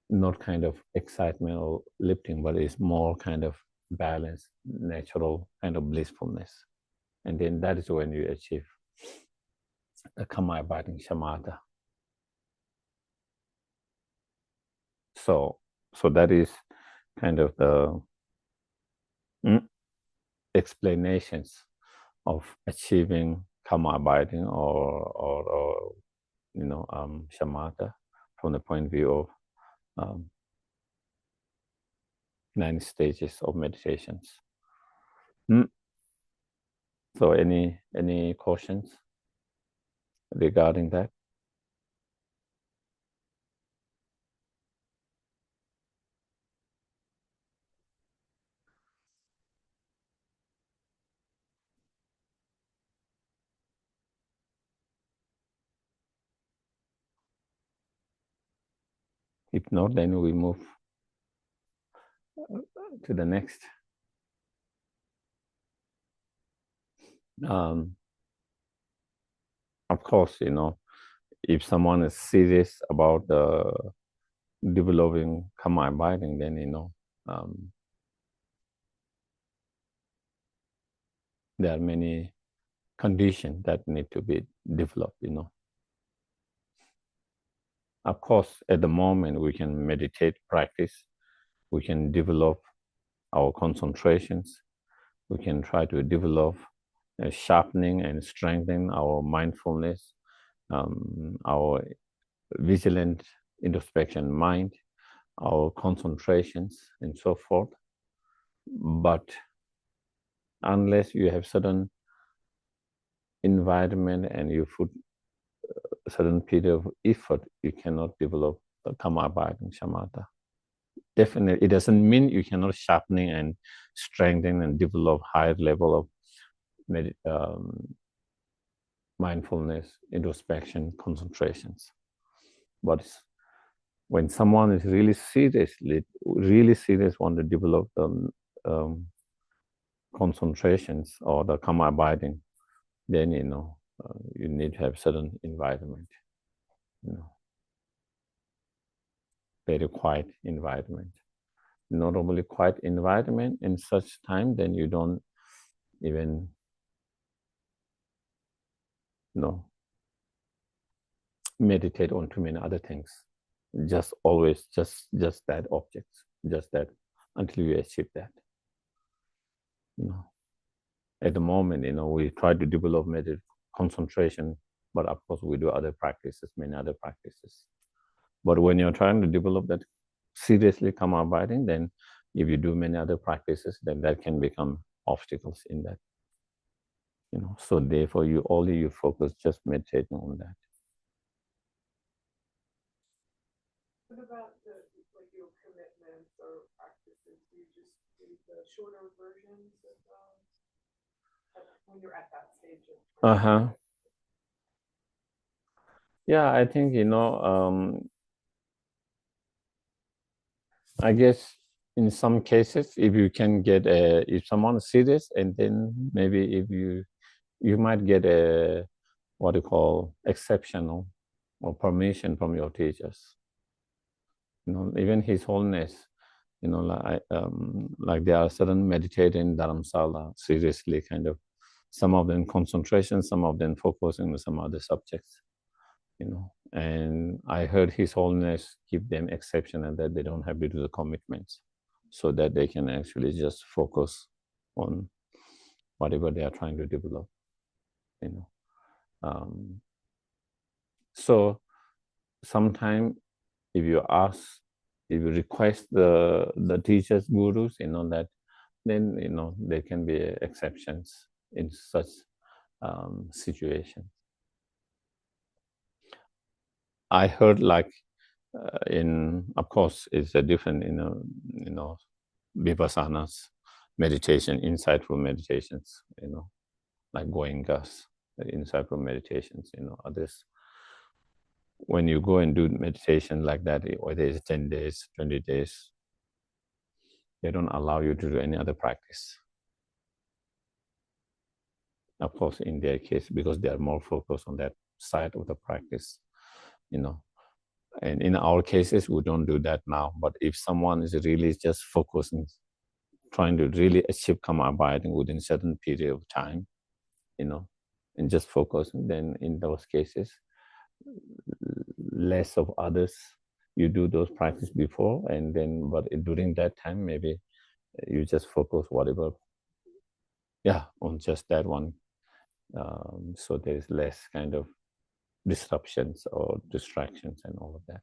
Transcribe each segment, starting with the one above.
not kind of excitement or lifting, but it's more kind of balance, natural kind of blissfulness. And then that is when you achieve the karma abiding shamatha. So, so that is kind of the explanations of achieving karma abiding or shamatha from the point of view of 9 stages of meditations. So any questions regarding that? If not, then we move to the next. Of course, if someone is serious about developing karma abiding, then there are many conditions that need to be developed. Of course, at the moment we can meditate practice, we can develop our concentrations, we can try to develop sharpening and strengthening our mindfulness, our vigilant introspection mind, our concentrations, and so forth. But unless you have certain environment and you put a certain period of effort, you cannot develop the karma abiding shamatha. Definitely, it doesn't mean you cannot sharpening and strengthen and develop higher level of mindfulness, introspection, concentrations. But when someone is really serious, want to develop concentrations or the karma abiding, then you need to have certain environment, very quiet environment. Not only quiet environment in such time, then you don't even meditate on too many other things. Just always just that object, just that until you achieve that. At the moment, we try to develop concentration, but of course we do other practices, many other practices. But when you're trying to develop that seriously karma abiding, then if you do many other practices, then that can become obstacles in that. So therefore you focus just meditating on that. What about your commitments or practices? Do you just do the shorter versions of when you're at that stage of Yeah, I think I guess in some cases, if you can get if someone is serious, and then maybe if you might get a what you call exceptional or permission from your teachers. Even His Holiness, like there are certain meditating dharamsala, seriously kind of, some of them concentration, some of them focusing on some other subjects, and I heard His Holiness give them exception and that they don't have to do the commitments so that they can actually just focus on whatever they are trying to develop, so sometimes if you request the teachers, gurus, that then there can be exceptions in such situations. I heard like of course, it's a different vipassanas meditation, insightful meditations, like Goenkas, insightful meditations, others. When you go and do meditation like that, whether it's 10 days, 20 days, they don't allow you to do any other practice. Of course, in their case, because they are more focused on that side of the practice, And in our cases, we don't do that now. But if someone is really just focusing, trying to really achieve karma abiding within a certain period of time, and just focusing, then in those cases, less of others, you do those practice before, and then, but during that time, maybe you just focus whatever, on just that one. So there's less kind of disruptions or distractions and all of that.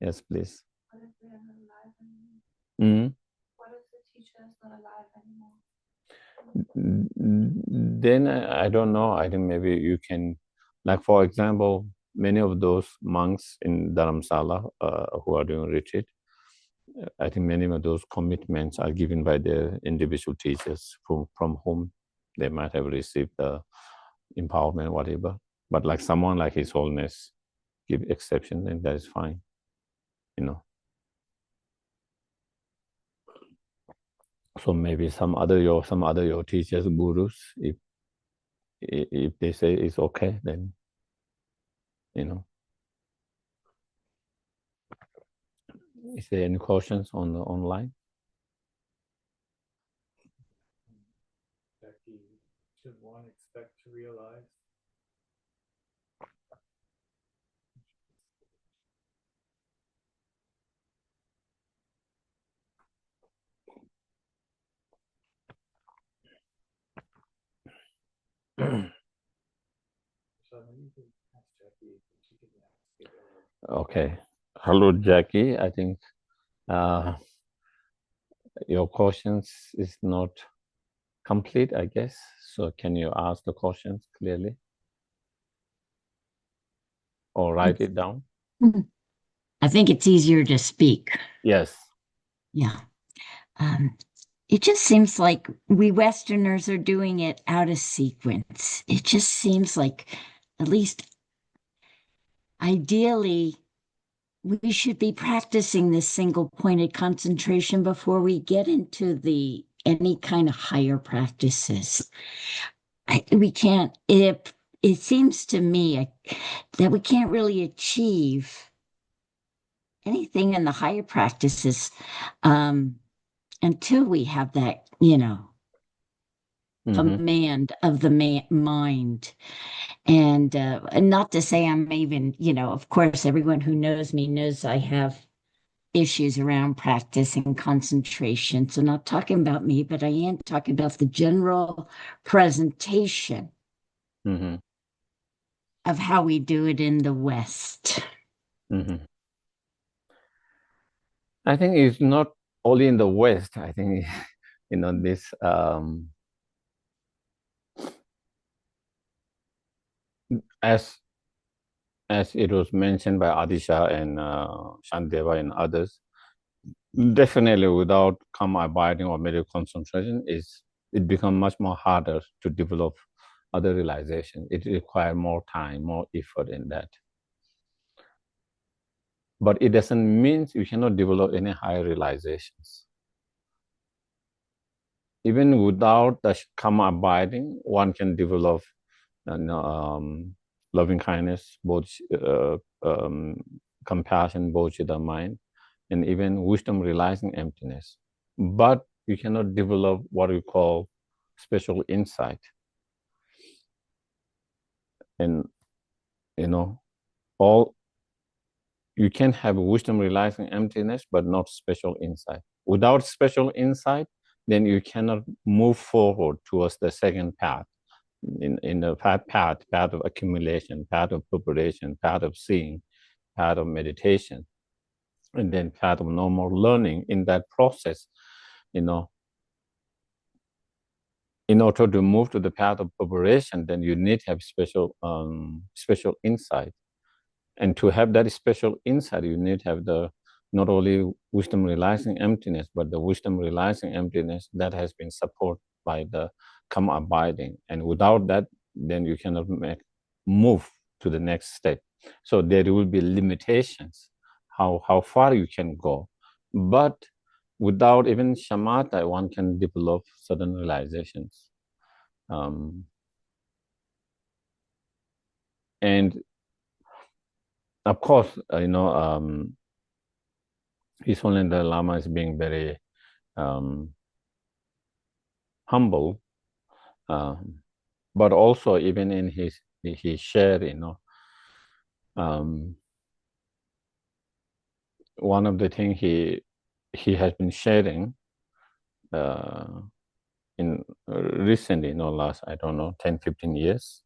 Yes, please. What if they're not alive anymore? Mm-hmm. What if the teacher is not alive anymore? Then I don't know. I think maybe you can, like for example, many of those monks in Dharamsala who are doing retreat, I think many of those commitments are given by their individual teachers from whom they might have received the empowerment, whatever. But like someone like His Holiness give exception, then that is fine, So maybe some other your teachers, gurus, if they say it's okay, then Is there any questions on the online? Becky, should one expect to realize? Okay. Hello, Jackie. I think your questions is not complete, I guess. So can you ask the questions clearly? Or write it down? I think it's easier to speak. Yes. Yeah. It just seems like we Westerners are doing it out of sequence. It just seems like, at least ideally, we should be practicing this single pointed concentration before we get into any kind of higher practices. We can't, it seems to me that we can't really achieve anything in the higher practices until we have that, command of the mind. And not to say I'm even, of course, everyone who knows me knows I have issues around practice and concentration. So not talking about me, but I am talking about the general presentation of how we do it in the West. I think it's not only in the West. I think, this as it was mentioned by Adisha and Shantideva and others, definitely without karma abiding or medical concentration, it becomes much more harder to develop other realization. It requires more time, more effort in that. But it doesn't mean you cannot develop any higher realizations. Even without the karma abiding, one can develop loving kindness, both compassion, bodhicitta mind, and even wisdom realizing emptiness. But you cannot develop what we call special insight. And, you can have wisdom realizing emptiness, but not special insight. Without special insight, then you cannot move forward towards the second path. In the path of accumulation, path of preparation, path of seeing, path of meditation, and then path of normal learning. In that process, in order to move to the path of preparation, then you need to have special insight. And to have that special insight, you need to have not only wisdom realizing emptiness, but the wisdom realizing emptiness that has been supported by the karma abiding. And without that, then you cannot move to the next step. So there will be limitations, how far you can go. But without even shamatha, one can develop certain realizations. And of course, His Holiness the Lama is being very humble, but also even in his share, one of the things he has been sharing in recently, last, I don't know, 10, 15 years,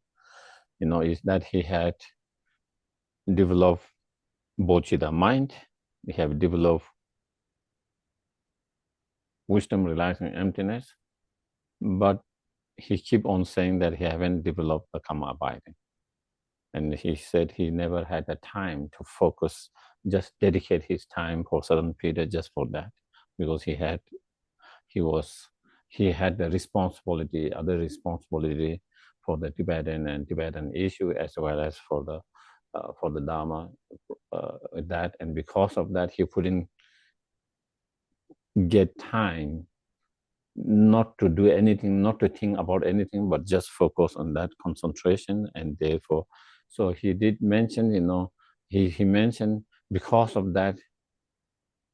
is that he had developed Bodhicitta mind, he have developed wisdom realizing emptiness, but he keep on saying that he haven't developed the karma abiding. And he said he never had the time to focus, just dedicate his time for certain period just for that, because he had the responsibility, other responsibility for the Tibetan issue, as well as for the Dharma, that, and because of that, he couldn't get time not to do anything, not to think about anything, but just focus on that concentration. And therefore, so he did mention, he mentioned because of that,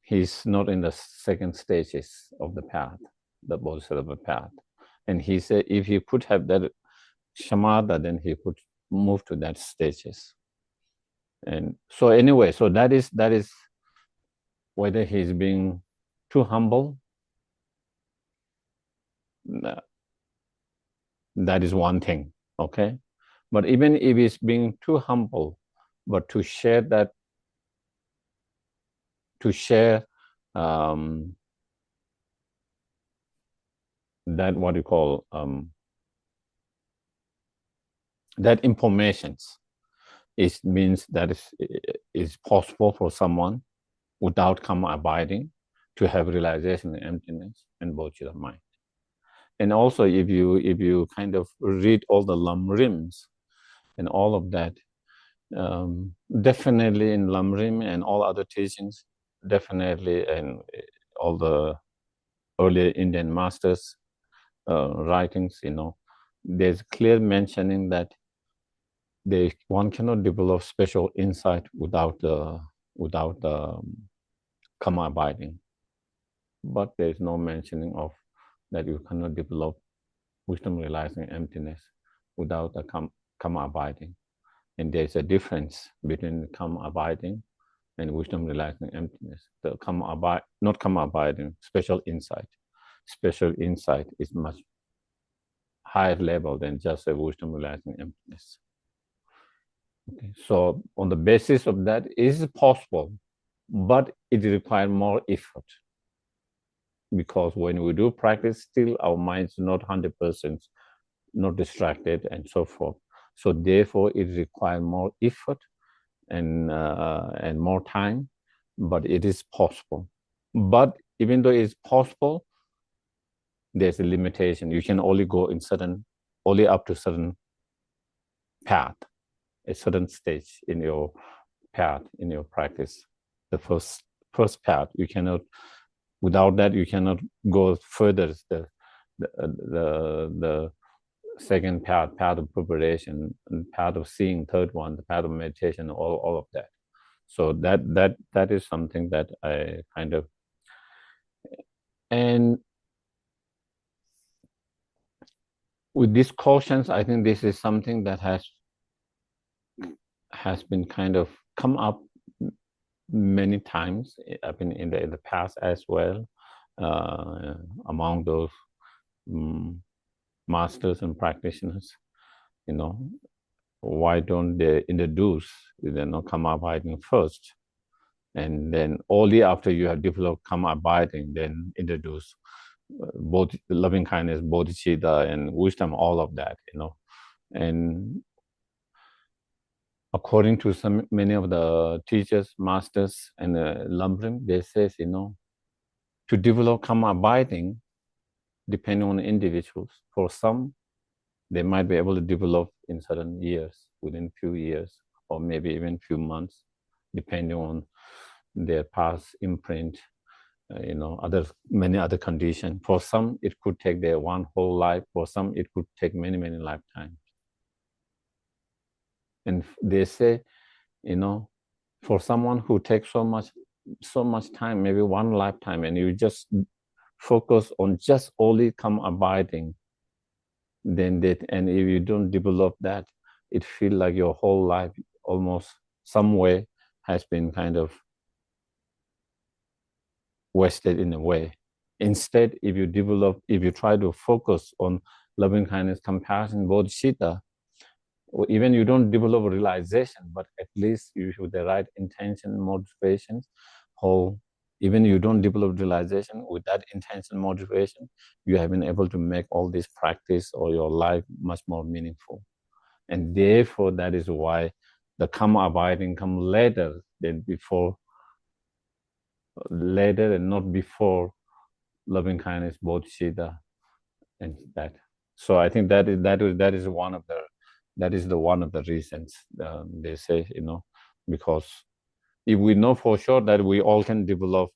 he's not in the second stages of the path, the Bodhisattva path. And he said if he could have that shamatha, then he could move to that stages. And so anyway, so that is whether he's being too humble, that is one thing, okay? But even if he's being too humble, but to share that, that what you call that information, it means that is possible for someone without karma abiding to have realization in emptiness and bodhicitta mind. And also, if you kind of read all the lamrims and all of that, definitely in lamrim and all other teachings, definitely, and all the early Indian masters' writings, there's clear mentioning that one cannot develop special insight without the karma abiding. But there is no mentioning of that you cannot develop wisdom realizing emptiness without the karma abiding. And there's a difference between karma abiding and wisdom realizing emptiness. The not karma abiding, special insight. Special insight is much higher level than just a wisdom realizing emptiness. Okay. So on the basis of that, it is possible, but it requires more effort. Because when we do practice, still our minds are not 100%, not distracted and so forth. So therefore, it requires more effort and more time, but it is possible. But even though it's possible, there's a limitation. You can only go in only up to certain path, a certain stage in your path, in your practice. The first path, you cannot. Without that, you cannot go further. The second path of preparation, and path of seeing, third one, the path of meditation, all of that. So that is something that I kind of, and with these cautions, I think this is something that has been kind of come up many times. I've been in the past as well, among those masters and practitioners. Why don't they introduce karma abiding first, and then only after you have developed karma abiding, then introduce both loving kindness, bodhicitta, and wisdom, all of that. And according to many of the teachers, masters, and Lamrim, they say, to develop karma abiding, depending on individuals. For some, they might be able to develop in certain years, within few years, or maybe even few months, depending on their past imprint, many other conditions. For some, it could take their one whole life. For some, it could take many, many lifetimes. And they say, for someone who takes so much time, maybe one lifetime, and you just focus on just only come abiding, then and if you don't develop that, it feels like your whole life almost some way has been kind of wasted in a way. Instead, if you try to focus on loving kindness, compassion, bodhicitta, or even you don't develop realization, but at least you have the right intention, motivations, whole. Even you don't develop realization with that intention, motivation, you have been able to make all this practice or your life much more meaningful. And therefore, that is why the come abiding come later than before, later and not before loving kindness, bodhicitta, and that. So I think that is one of the reasons they say, because if we know for sure that we all can develop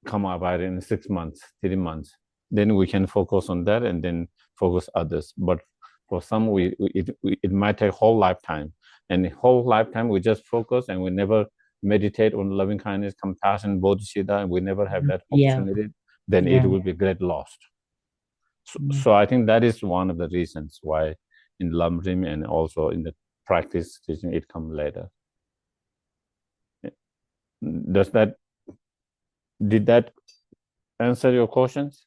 karma abide in 6 months, 3 months, then we can focus on that and then focus others. But for some, it might take whole lifetime, and the whole lifetime we just focus and we never meditate on loving kindness, compassion, bodhicitta, and we never have that opportunity. Then it will be great lost. So I think that is one of the reasons why in Lamrim and also in the practice teaching it come later. Did that answer your questions?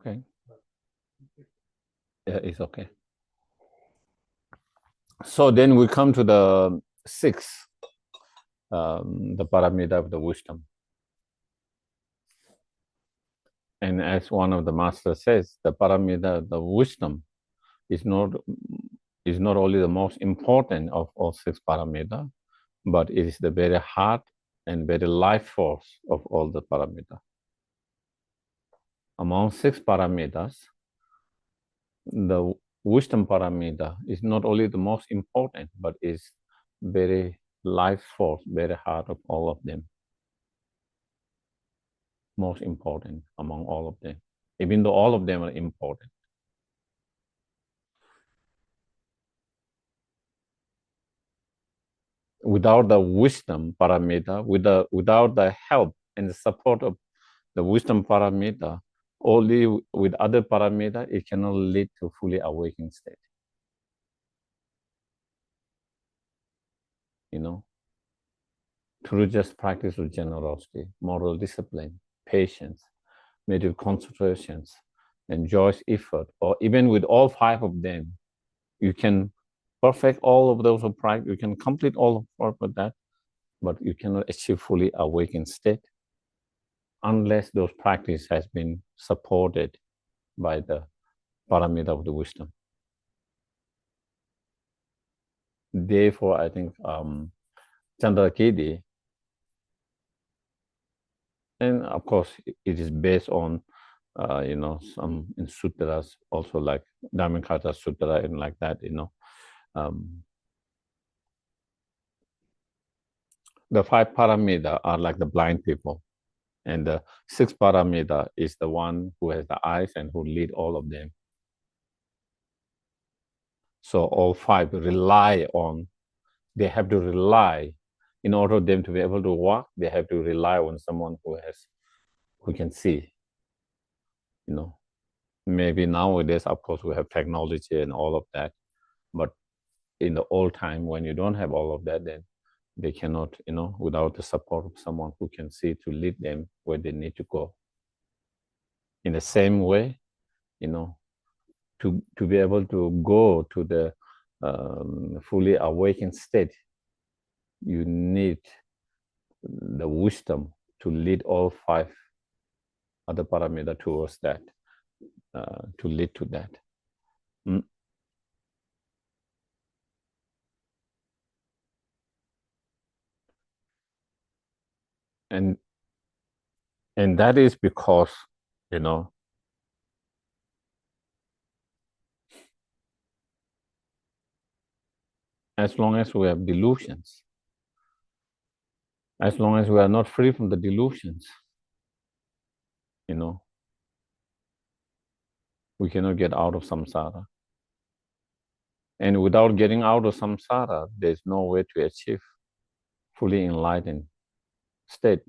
Okay. Yeah, it's okay. So then we come to the sixth, the paramita of the wisdom. And as one of the masters says, the paramita, the wisdom, is not only the most important of all 6 paramita, but it is the very heart and very life force of all the paramita. Among 6 paramitas, the wisdom paramita is not only the most important, but is very life force, very heart of all of them. Most important among all of them, even though all of them are important. Without the wisdom paramita, without the help and the support of the wisdom paramita, only with other paramita, it cannot lead to fully awakened state. Through just practice of generosity, moral discipline, patience, meditative concentrations, and joyous effort, or even with all 5 of them, you can perfect all of those of practice, you can complete all of that, but you cannot achieve fully awakened state unless those practice has been supported by the paramita of the wisdom. Therefore, I think Chandrakiri, and of course, it is based on some in sutras, also like Dhammapada Sutra and like that, the 5 paramita are like the blind people, and the 6th paramita is the one who has the eyes and who lead all of them. So all 5 they have to rely, in order for them to be able to walk, they have to rely on someone who can see. Maybe nowadays, of course, we have technology and all of that, but in the old time, when you don't have all of that, then they cannot, without the support of someone who can see, to lead them where they need to go. In the same way, to be able to go to the fully awakened state, you need the wisdom to lead all 5 other paramita towards that, to lead to that. And that is because, as long as we have delusions, as long as we are not free from the delusions, we cannot get out of samsara. And without getting out of samsara, there's no way to achieve fully enlightened state.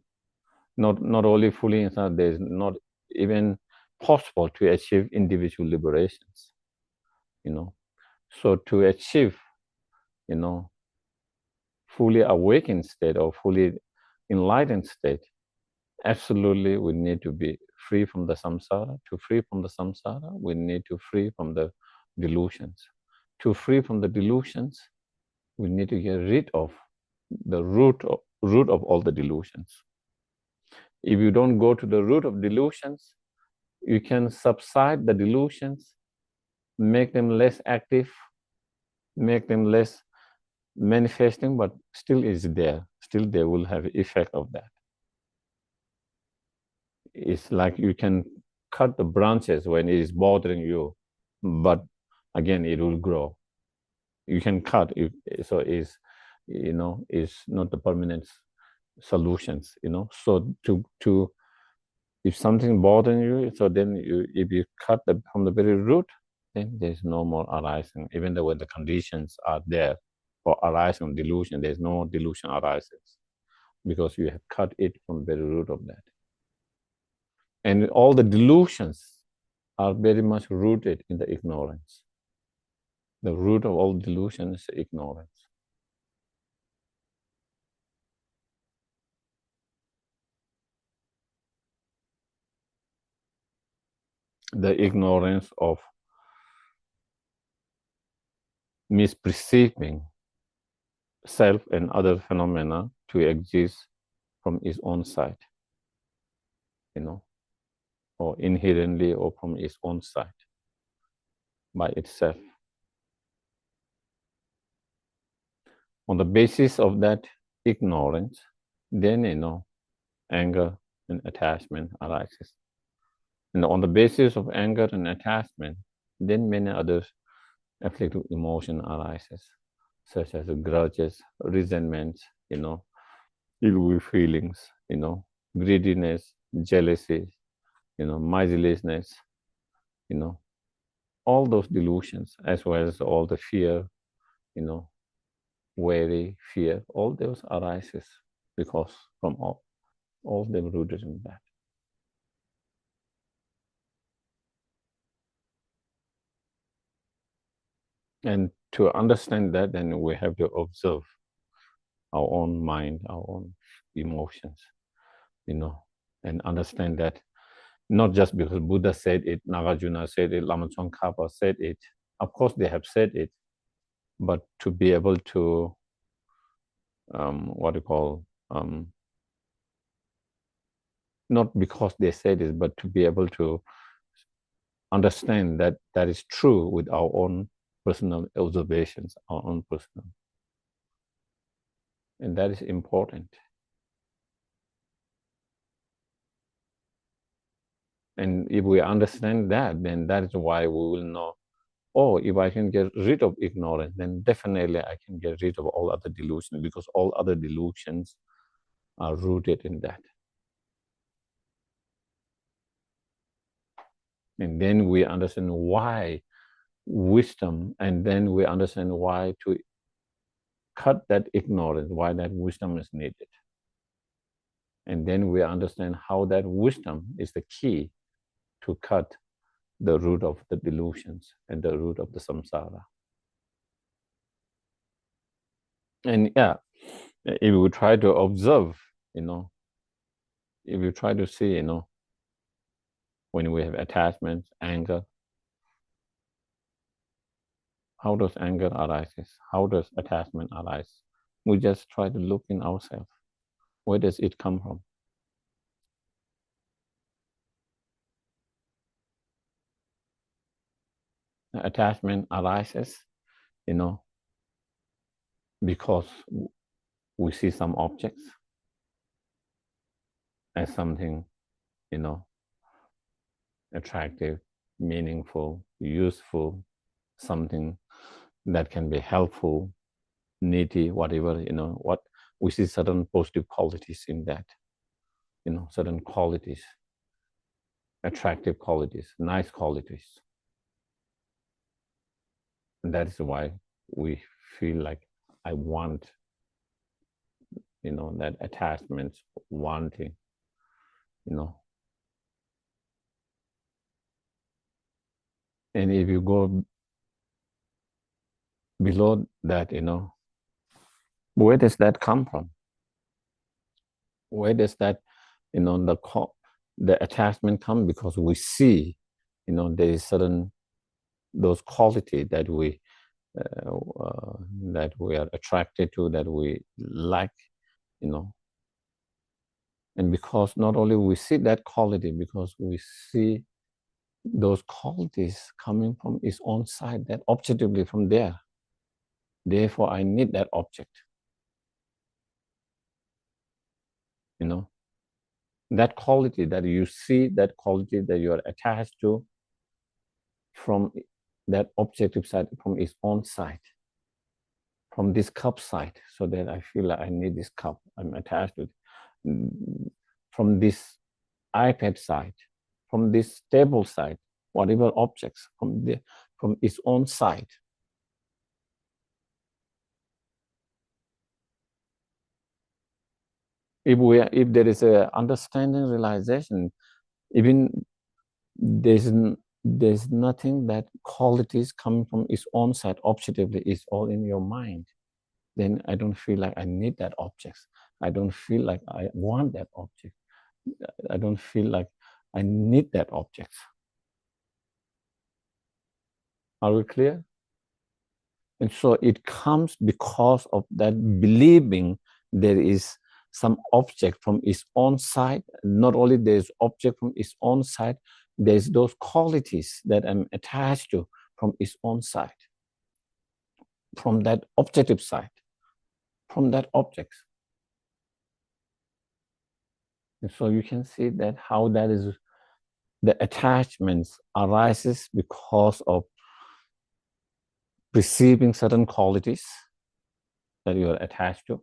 Not only fully enlightened, there's not even possible to achieve individual liberations. So to achieve, fully awakened state or fully enlightened state, absolutely we need to be free from the samsara. To free from the samsara, we need to free from the delusions. To free from the delusions, we need to get rid of the root of all the delusions. If you don't go to the root of delusions, you can subside the delusions, make them less active, make them less manifesting, but still is there. Still they will have effect of that. It's like you can cut the branches when it is bothering you, but again it will grow. You can cut it, so it's not the permanent solutions. So to if something bothering you, so then if you cut from the very root, then there's no more arising. Even though when the conditions are there for arising delusion, there's no delusion arises because you have cut it from the very root of that. And all the delusions are very much rooted in the ignorance. The root of all delusion is ignorance. The ignorance of misperceiving self and other phenomena to exist from its own side, or inherently or from its own side, by itself. On the basis of that ignorance, then, anger and attachment arises. And on the basis of anger and attachment, then many other afflictive emotion arises, such as grudges, resentment, ill will feelings, greediness, jealousy, miserliness, all those delusions, as well as all the fear, worry, fear, all those arises because from all them rooted in that. And to understand that, then we have to observe our own mind, our own emotions, and understand that not just because Buddha said it, Nagarjuna said it, Lama Tsongkhapa said it. Of course, they have said it, but to be able to, not because they said it, but to be able to understand that that is true with our own personal observations, our own personal. And that is important. And if we understand that, then that is why we will know, if I can get rid of ignorance, then definitely I can get rid of all other delusions, because all other delusions are rooted in that. And then we understand why wisdom, and then we understand why to cut that ignorance, why that wisdom is needed. And then we understand how that wisdom is the key to cut the root of the delusions and the root of the samsara. And if we try to observe, if you try to see, when we have attachments, anger, how does anger arises? How does attachment arise? We just try to look in ourselves. Where does it come from? Attachment arises, because we see some objects as something, attractive, meaningful, useful, something that can be helpful, needy, whatever, what we see certain positive qualities in that, certain qualities, attractive qualities, nice qualities. And that is why we feel like I want, that attachment, wanting, And if you go below that, where does that come from? Where does that, the attachment come? Because we see, there is certain those qualities that we are attracted to, that we like, and because not only we see that quality, because we see those qualities coming from its own side, that objectively from there. Therefore, I need that object. That quality that you see, that quality that you are attached to from that objective side, from its own side, from this cup side, so that I feel like I need this cup, I'm attached to it. From this iPad side, from this table side, whatever objects, from its own side. If there is a understanding, realization, even there's nothing that qualities coming from its own side objectively is all in your mind. Then I don't feel like I need that object. I don't feel like I want that object. I don't feel like I need that object. Are we clear? And so it comes because of that believing there is some object from its own side. Not only there's object from its own side, there's those qualities that I'm attached to from its own side, from that objective side, from that object. And so you can see that how that is, the attachments arises because of perceiving certain qualities that you are attached to.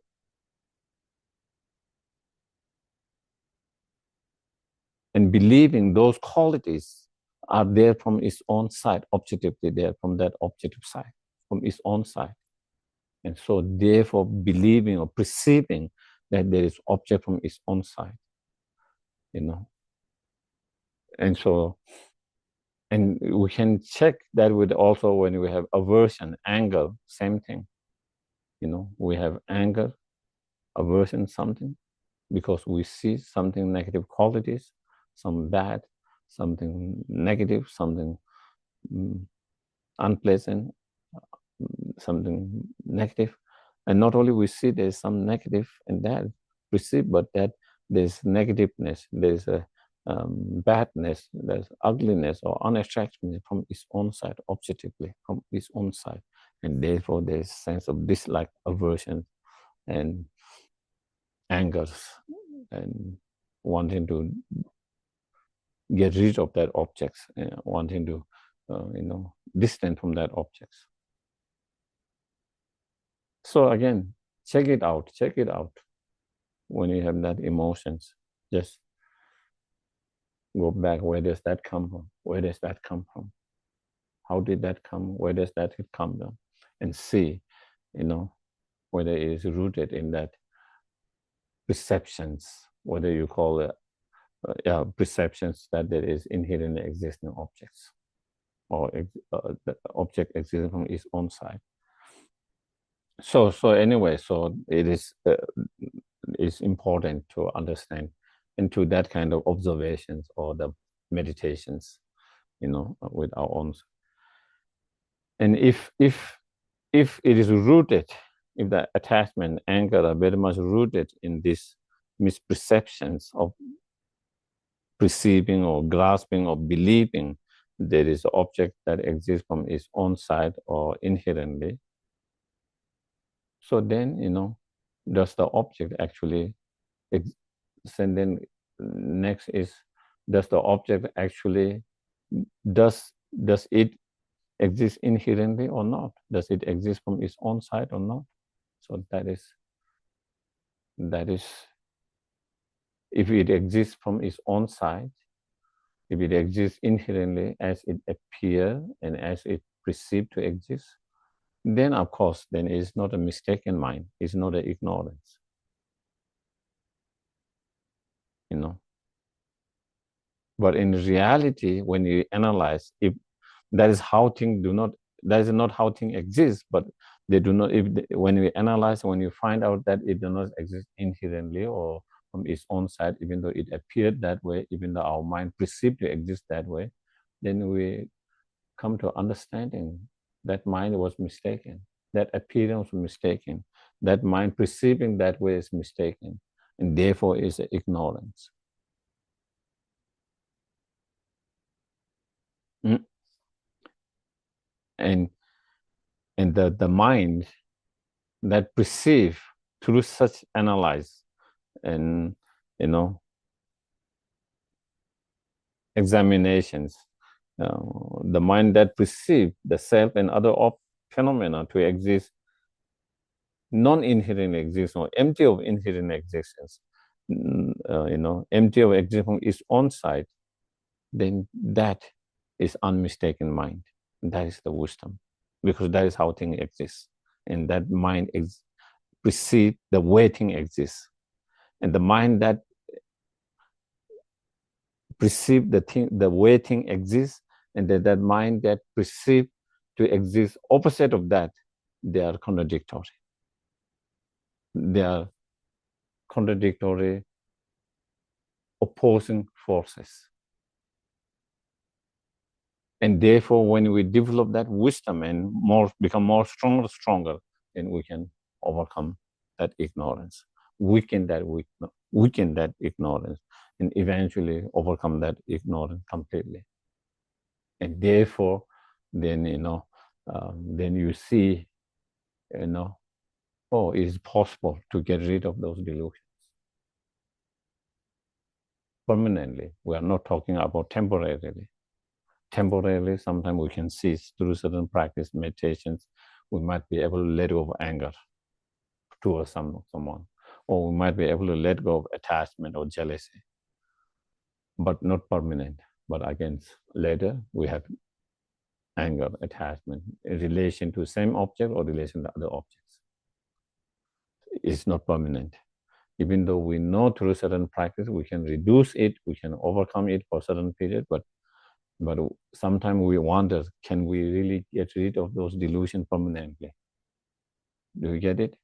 And believing those qualities are there from its own side, objectively there from that objective side, from its own side. And so therefore believing or perceiving that there is object from its own side, And so, and we can check that with also when we have aversion, anger, same thing. We have anger, aversion, something, because we see something negative qualities, some bad, something negative, something unpleasant, something negative. And not only we see there's some negative in that we see, but that there's negativeness, there's a badness, there's ugliness or unattractiveness from its own side, objectively from its own side. And therefore there's a sense of dislike, aversion, and anger, and wanting to get rid of that object, wanting to, distant from that object. So again, check it out. When you have that emotions, just go back. Where does that come from? Where does that come from? How did that come? Where does that come from? And see, whether it is rooted in that perceptions, whether you call it perceptions that there is inherently existing objects, or the object existing from its own side. So anyway, so it is it's important to understand into that kind of observations or the meditations, with our own. And if it is rooted, if the attachment, anger are very much rooted in these misperceptions of perceiving or grasping or believing there is an object that exists from its own side or inherently, so then, does the object actually, and then next is, does the object actually, does it exist inherently or not? Does it exist from its own side or not? So that is, if it exists from its own side, if it exists inherently as it appears and as it perceived to exist, then of course, then it's not a mistaken mind. It's not an ignorance. But in reality, when you analyze, if that is how things do not, that is not how things exist, but they do not, when we analyze, when you find out that it does not exist inherently or from its own side, even though it appeared that way, even though our mind perceived to exist that way, then we come to understanding that mind was mistaken, that appearance was mistaken, that mind perceiving that way is mistaken, and therefore is ignorance. And the mind that perceive through such analyze and examinations, the mind that perceive the self and other phenomena to exist non-inherent existence or empty of inherent existence, empty of existence from its own side, then that is unmistaken mind. That is the wisdom, because that is how things exist, and that mind perceive the way things exist, and the mind that perceive the way things exist, and that mind that perceive to exist opposite of that, they are contradictory. They are contradictory, opposing forces. And therefore, when we develop that wisdom and become more stronger, then we can overcome that ignorance, weaken that ignorance, and eventually overcome that ignorance completely. And therefore, then then you see, oh, it is possible to get rid of those delusions permanently. We are not talking about temporarily. Temporarily, sometimes we can see through certain practice, meditations, we might be able to let go of anger towards someone, or we might be able to let go of attachment or jealousy, but not permanent. But again, later we have anger, attachment in relation to same object or relation to other objects. It's not permanent. Even though we know through certain practice we can reduce it, we can overcome it for a certain period, but sometimes we wonder, can we really get rid of those delusions permanently? Do you get it?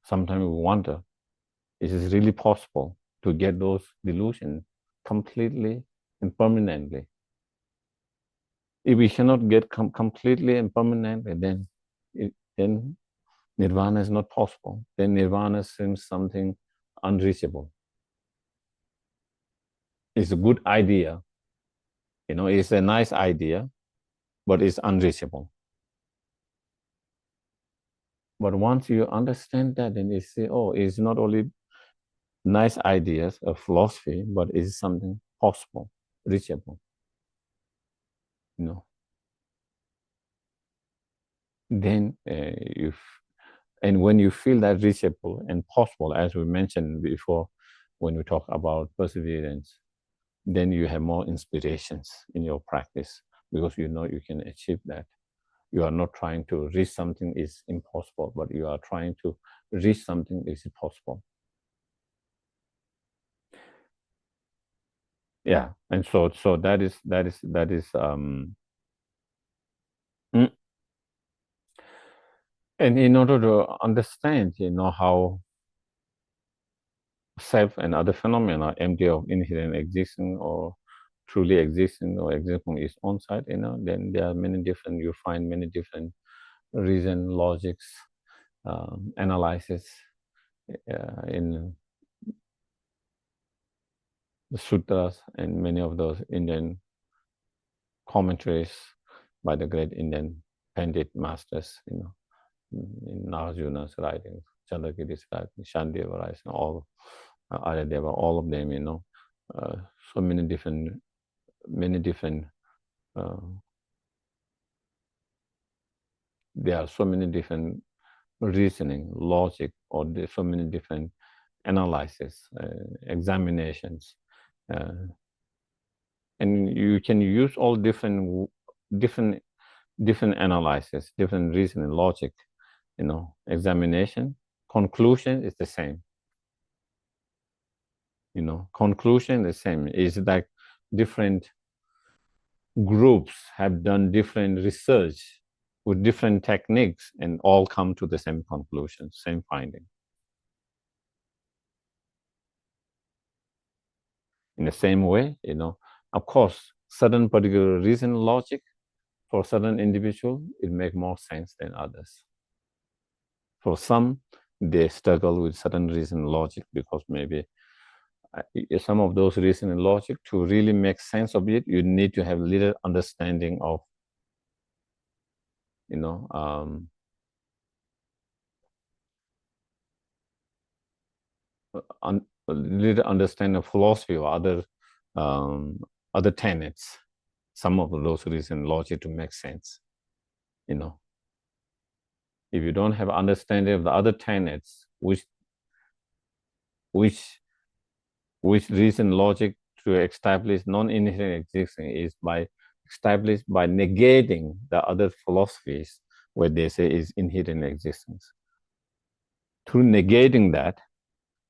Sometimes we wonder, is it really possible to get those delusions completely and permanently? If we cannot get completely and permanently, then nirvana is not possible. Then nirvana seems something unreachable. It's a good idea. It's a nice idea, but it's unreachable. But once you understand that, then you say, oh, it's not only nice ideas of philosophy, but it's something possible, reachable. Then and when you feel that reachable and possible, as we mentioned before, when we talk about perseverance, then you have more inspirations in your practice, because you can achieve that. You are not trying to reach something is impossible, but you are trying to reach something is possible. Yeah, and so that is and in order to understand, how self and other phenomena are empty of inherent existence or truly existing or existing from its own side, then there are many different, you find many different reason, logics, analysis in the sutras and many of those Indian commentaries by the great Indian Pandit masters, in Arjuna's writings, Chandrakirti's writings, Shandeva writings, all Aryadeva, all of them, so many different there are so many different reasoning, logic, or there's so many different analysis, examinations, and you can use all different different analysis, different reasoning, logic, examination, conclusion is the same. Conclusion is the same. It's like different groups have done different research with different techniques and all come to the same conclusion, same finding. In the same way, of course, certain particular reason logic for certain individual, it makes more sense than others. For some, they struggle with certain reason logic because maybe some of those reason and logic, to really make sense of it, you need to have little understanding of, a little understanding of philosophy or other tenets. Some of those reason logic to make sense. If you don't have understanding of the other tenets, which reason logic to establish non-inherent existence is by established by negating the other philosophies where they say is inherent existence. Through negating that,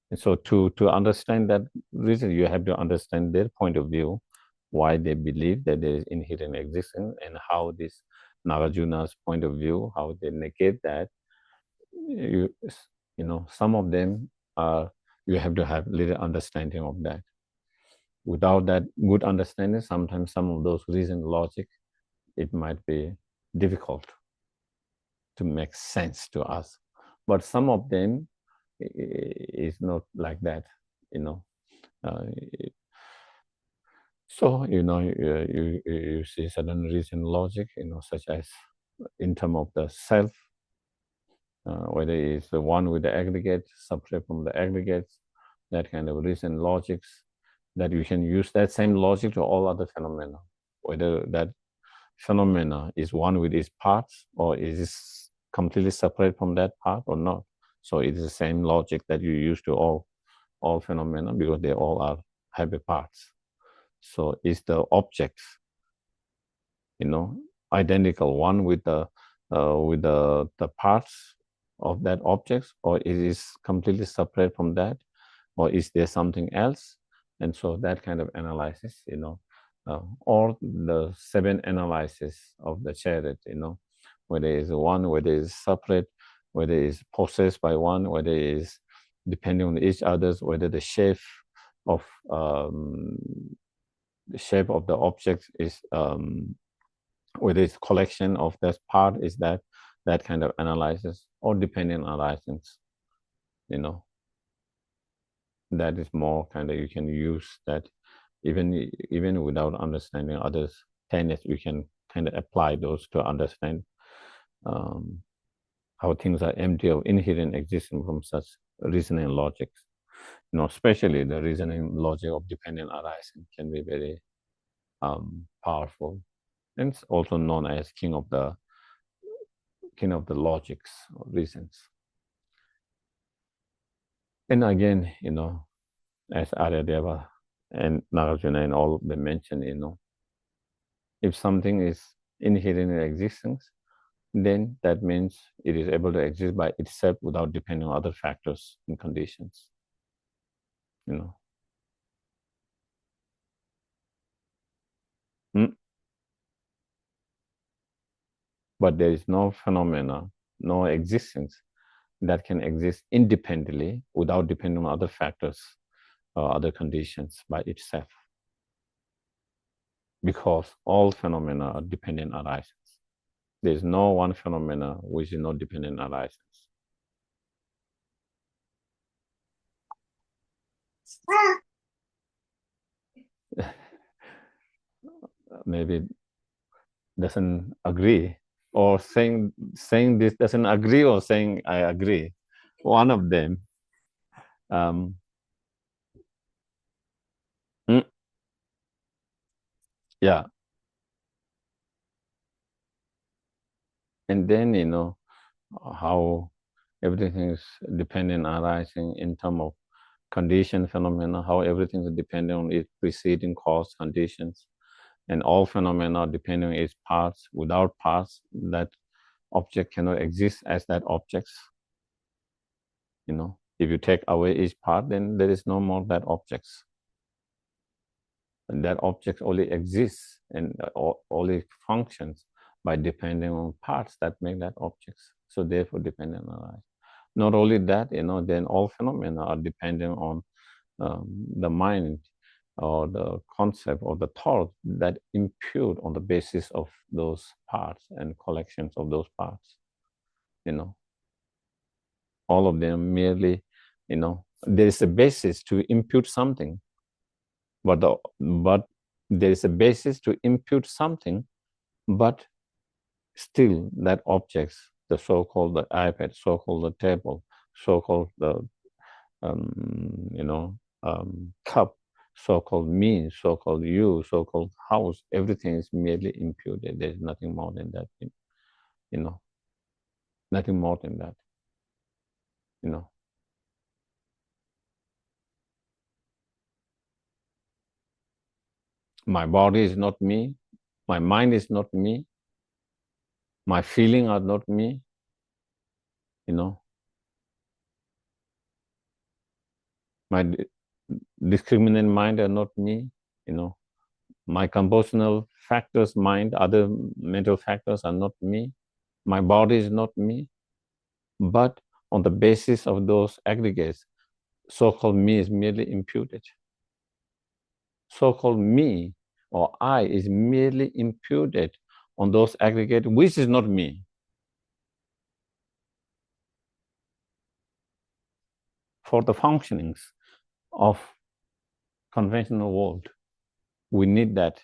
and so to understand that reason, you have to understand their point of view, why they believe that there is inherent existence, and how this Nagarjuna's point of view, how they negate that. Some of them are, you have to have little understanding of that. Without that good understanding, sometimes some of those reason logic, it might be difficult to make sense to us. But some of them is not like that, So, you see certain reason logic, such as in terms of the self, whether it's the one with the aggregate, separate from the aggregates, that kind of reason logics, that you can use that same logic to all other phenomena, whether that phenomena is one with its parts or is completely separate from that part or not. So it is the same logic that you use to all phenomena because they all have parts. So is the objects, identical one with the parts of that objects, or it is completely separate from that, or is there something else? And so that kind of analysis, or the 7 analysis of the chariot, whether it is one, whether it is separate, whether it is possessed by one, whether it is depending on each other's, whether the shape of the object is whether it's collection of that part, is that kind of analysis, or dependent analysis, that is more kind of, you can use that even without understanding others tenets, you can kind of apply those to understand how things are empty of inherent existence from such reasoning logics. Especially the reasoning logic of dependent arising can be very powerful, and it's also known as king of the logics or reasons. And again, as Aryadeva and Nagarjuna and all they mentioned, if something is inherent in existence, then that means it is able to exist by itself without depending on other factors and conditions. But there is no phenomena, no existence that can exist independently without depending on other factors or other conditions by itself. Because all phenomena are dependent arisings. There is no one phenomena which is not dependent arisings. Maybe doesn't agree, or saying this doesn't agree, or saying I agree. One of them. Yeah. And then, how everything is dependent arising in terms of condition phenomena, how everything is dependent on its preceding cause conditions. And all phenomena depending on its parts. Without parts, that object cannot exist as that object. If you take away each part, then there is no more that objects. And that object only exists and only functions by depending on parts that make that objects. So therefore, dependent on life. Not only that, then all phenomena are dependent on the mind or the concept or the thought that impute on the basis of those parts and collections of those parts. All of them merely, there is a basis to impute something, but there is a basis to impute something, but still that objects, the so-called the iPad, so-called the table, so-called the cup, so-called me, so-called you, so-called house, everything is merely imputed. There's nothing more than that, nothing more than that, My body is not me, my mind is not me, my feelings are not me, my discriminant mind are not me, my compositional factors mind, other mental factors are not me, my body is not me, but on the basis of those aggregates, so-called me is merely imputed. So-called me or I is merely imputed on those aggregates, which is not me. For the functionings of conventional world, we need that,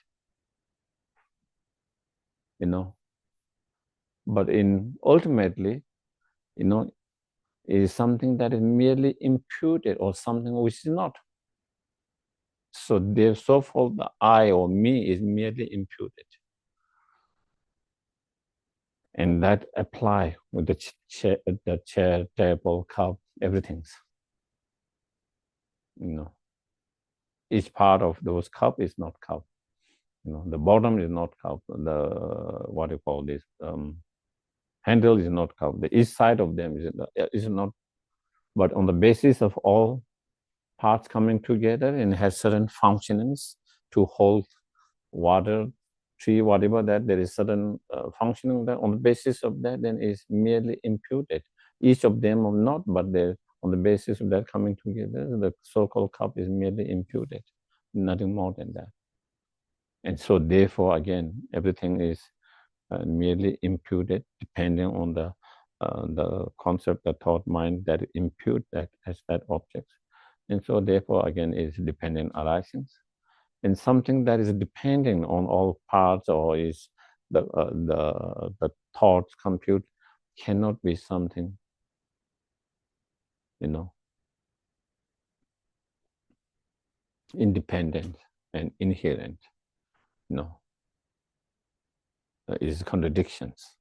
but ultimately, is something that is merely imputed or something which is not. So the so-called the I or me is merely imputed. And that apply with the chair, table, cup, everything. Each part of those cup is not cup. The bottom is not cup. The what do you call this? Handle is not cup. The each side of them is not. But on the basis of all parts coming together and has certain functionings to hold water, tree, whatever that, there is certain functioning that on the basis of that then is merely imputed. Each of them are not, but they're on the basis of that coming together, the so-called cup is merely imputed, nothing more than that. And so therefore, again, everything is merely imputed depending on the concept, the thought mind that impute that as that object. And so therefore, again, is dependent arisings. And something that is depending on all parts or is the thoughts compute cannot be something, independent and inherent, is contradictions.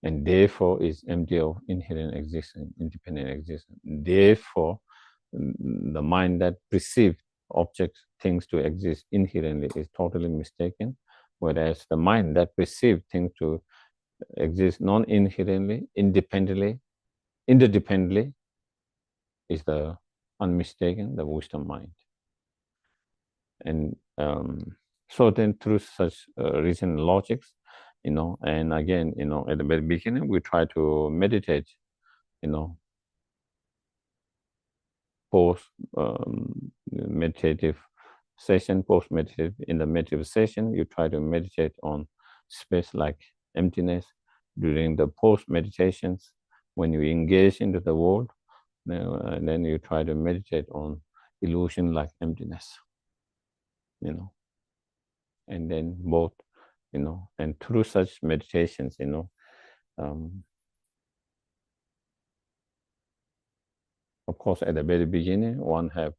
And therefore is empty of inherent existence, independent existence. Therefore, the mind that perceives objects, things to exist inherently is totally mistaken, whereas the mind that perceives things to exist non-inherently, independently, interdependently, is the unmistaken, the wisdom mind. And so then through such reason logics, and again, at the very beginning, we try to meditate, post meditative session, post meditative, in the meditative session, you try to meditate on space like emptiness. During the post meditations, when you engage into the world, then you try to meditate on illusion like emptiness, and then both, and through such meditations, of course, at the very beginning, one have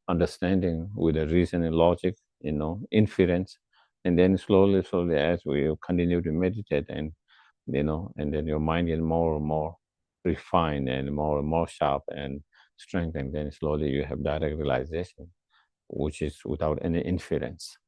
understanding with the reason and logic, inference, and then slowly, as we continue to meditate, and and then your mind is more and more refined and more sharp and strengthened, then slowly you have direct realization, which is without any inference.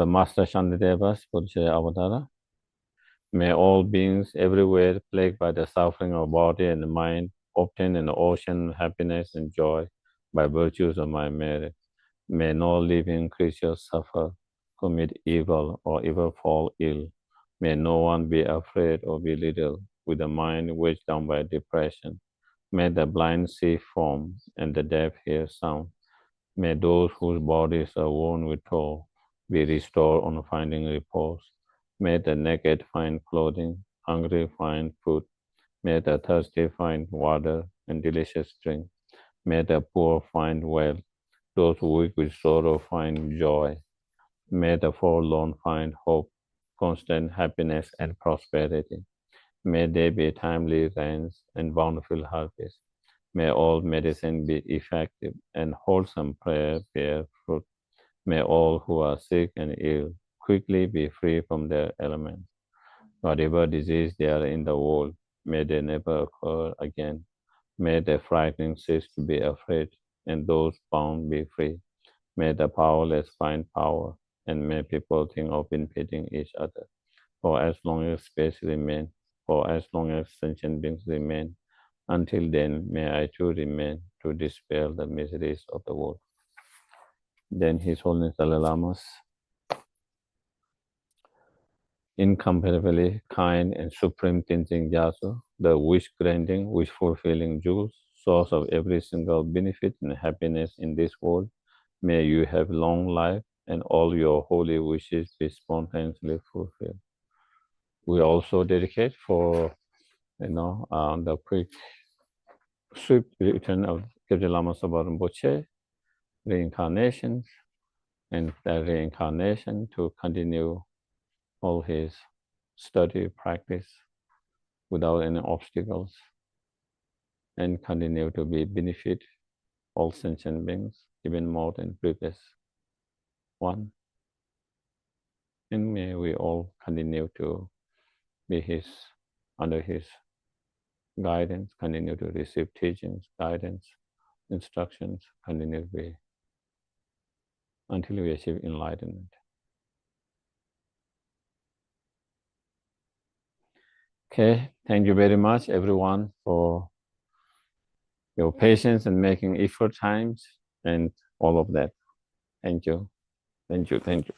the Master Shantideva's Buddha Avatara. May all beings everywhere plagued by the suffering of body and mind obtain an ocean of happiness and joy by virtues of my merit. May no living creature suffer, commit evil, or ever fall ill. May no one be afraid or belittled with a mind weighed down by depression. May the blind see form and the deaf hear sound. May those whose bodies are worn with toil be restored on finding repose. May the naked find clothing, hungry find food. May the thirsty find water and delicious drink. May the poor find wealth. Those who weep with sorrow find joy. May the forlorn find hope, constant happiness, and prosperity. May there be timely rains and bountiful harvest. May all medicine be effective and wholesome prayer bear fruit. May all who are sick and ill quickly be free from their ailments. Whatever disease they are in the world, may they never occur again. May the frightening cease to be afraid, and those bound be free. May the powerless find power, and may people think of benefiting each other. For as long as space remains, for as long as sentient beings remain, until then may I too remain to dispel the miseries of the world. Then His Holiness Dalai Lama's incomparably kind and supreme Tenzin Gyatso, the wish-granting, wish-fulfilling jewels, source of every single benefit and happiness in this world, may you have long life and all your holy wishes be spontaneously fulfilled. We also dedicate for, the quick swift return of Geshe Lama Sopa Rinpoche, reincarnations, and that reincarnation to continue all his study practice without any obstacles and continue to be benefit all sentient beings even more than previous one. And may we all continue to be under his guidance, continue to receive teachings, guidance, instructions, continue to be until we achieve enlightenment. Okay, thank you very much, everyone, for your patience and making effort times and all of that. Thank you. Thank you. Thank you.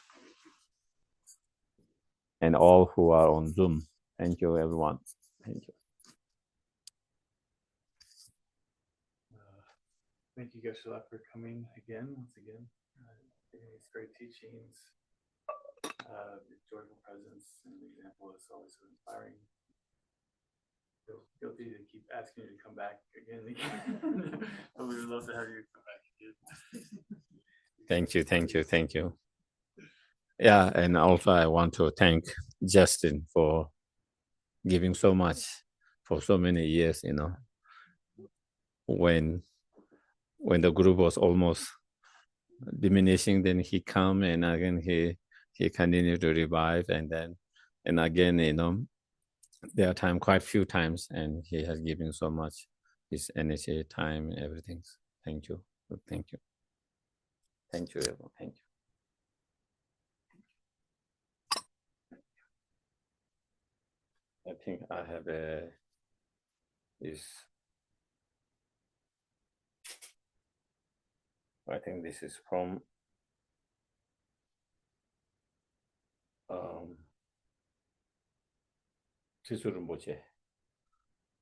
And all who are on Zoom. Thank you, everyone. Thank you. Thank you, Geshe Sherab, for coming once again, giving these great teachings. Your joyful presence and example is always so inspiring. Feel guilty to keep asking you to come back again and again. But we would love to have you come back again. Thank you, thank you, thank you. Yeah, and also I want to thank Justin for giving so much for so many years, when the group was almost diminishing, then he come and again he continued to revive, and again, there are quite few times, and he has given so much his energy, time, and everything. Thank you. Thank you. Thank you, everyone. Thank you. I think I have I think this is from Tissue Rinpoche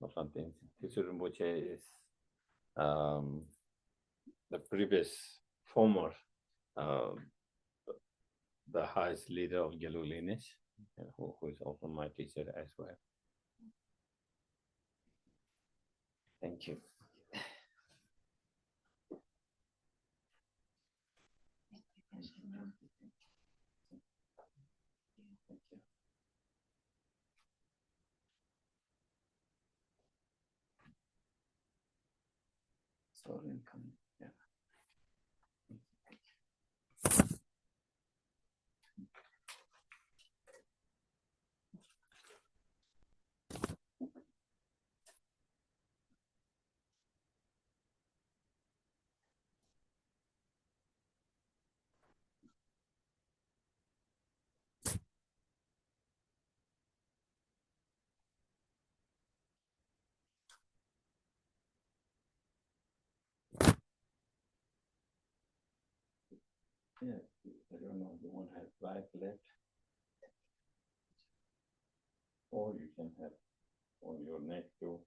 or something. Tissue Rinpoche is the previous former the highest leader of Gelu lineage, who is also my teacher as well. Thank you. Sorry, I'm coming. Yeah. Yeah, I don't know, you want to have 5 left, or you can have on your neck too.